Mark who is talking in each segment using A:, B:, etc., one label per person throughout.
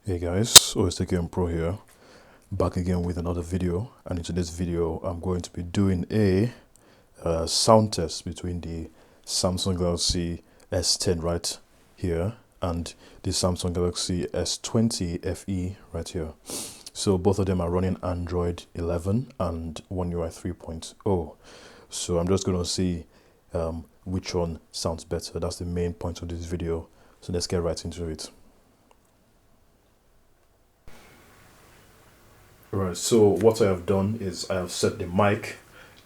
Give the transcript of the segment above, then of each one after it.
A: Hey guys, OS Game Pro here, back again with another video. And in today's video, I'm going to be doing a sound test between the Samsung Galaxy S10 right here and the Samsung Galaxy S20 FE right here. So both of them are running Android 11 and One UI 3.0. So I'm just going to see which one sounds better. That's the main point of this video. So let's get right into it. Right, so what I have done is I have set the mic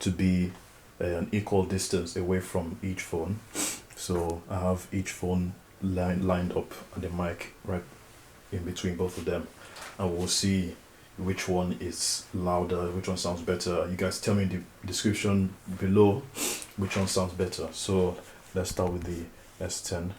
A: to be an equal distance away from each phone. So I have each phone lined up and the mic right in between both of them. And we'll see which one is louder, which one sounds better. You guys tell me in the description below which one sounds better. So let's start with the S10.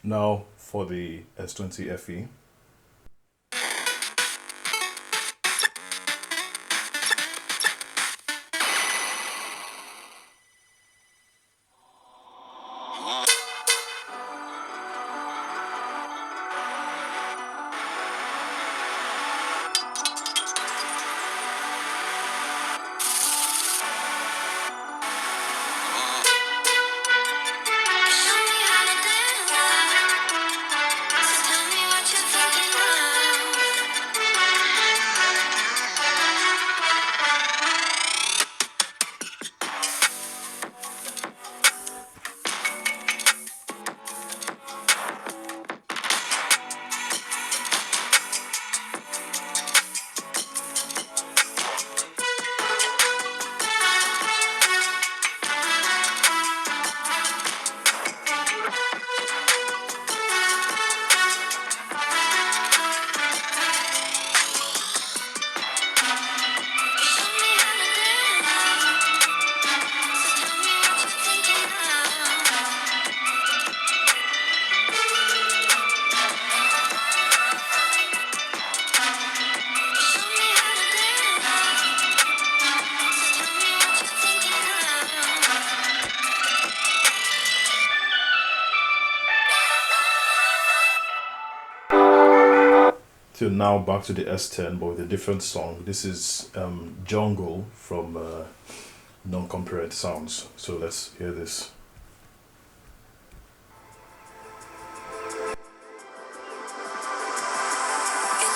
A: Now for the S20 FE. So now back to the S10 but with a different song. This is Jungle from Non-Compared Sounds. So let's hear this.
B: In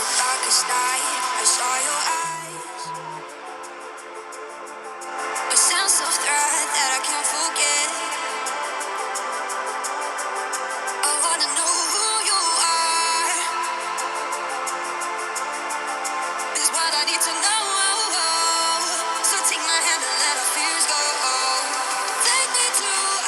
B: the darkest night, I saw your eyes. A sense of threat that I can't forget. I wanna know who you are. Is what I need to know. So take my hand and let our fears go. Take me to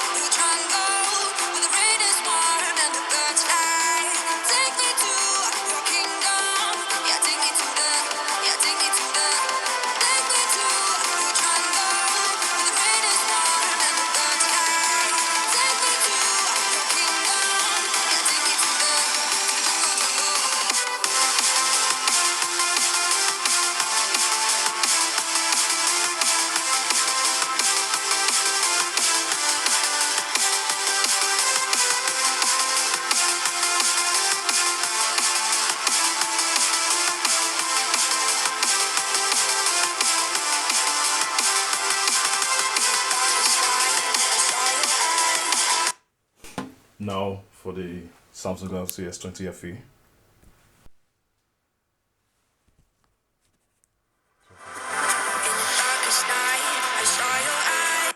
A: Now for the Samsung Galaxy S20 FE.
B: Darkest night, I saw your eyes.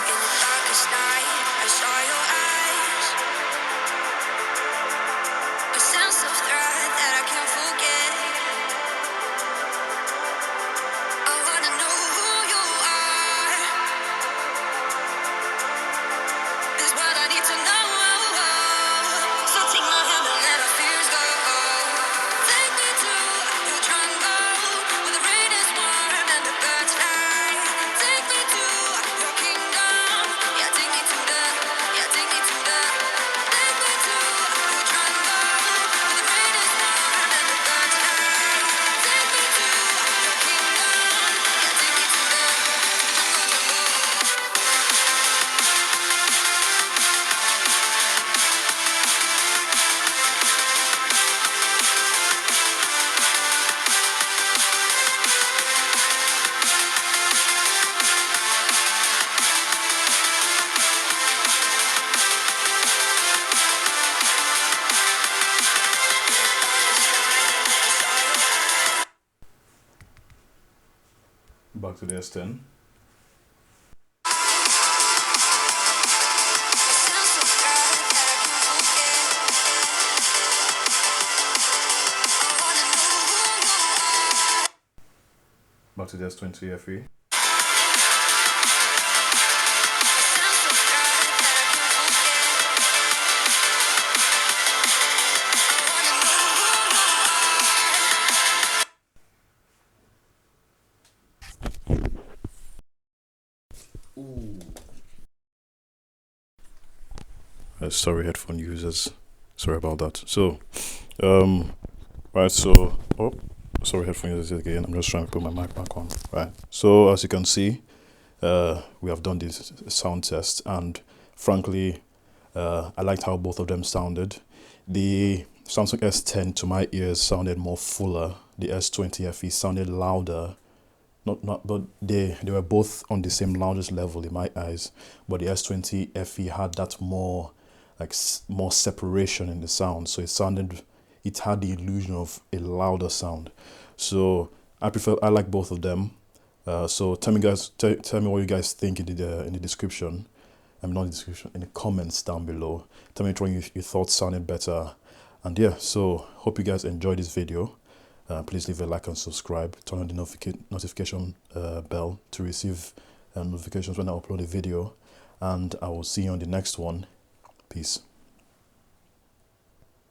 B: In the darkest night, I saw your eyes. A sense of threat that I can't forget. I wanna know who you are. Is what I need to know. So take my hand and let our fears go. Take me to your jungle, where the rain is warm and the birds fly. Take me to your kingdom. Yeah, take me to the. Yeah, take me to the. Take me to your jungle, where the rain is warm and the birds fly. Take me to your kingdom. Yeah, take me to the jungle.
A: Back to the S10. Back to the S20 FE. Sorry, headphone users. Sorry about that. So, right. So, oh, sorry, headphone users again. I'm just trying to put my mic back on. Right. So, as you can see, we have done this sound test, and frankly, I liked how both of them sounded. The Samsung S10 to my ears sounded more fuller. The S20 FE sounded louder. Not, but they were both on the same loudest level in my eyes. But the S20 FE had that more more separation in the sound, so it had the illusion of a louder sound. So I like both of them. So tell me guys, tell me what you guys think in the description. I'm not in the description, in the comments down below. Tell me which one you thought sounded better. And yeah, so hope you guys enjoyed this video. Please leave a like and subscribe. Turn on the notification bell to receive notifications when I upload a video. And I will see you on the next one. Peace.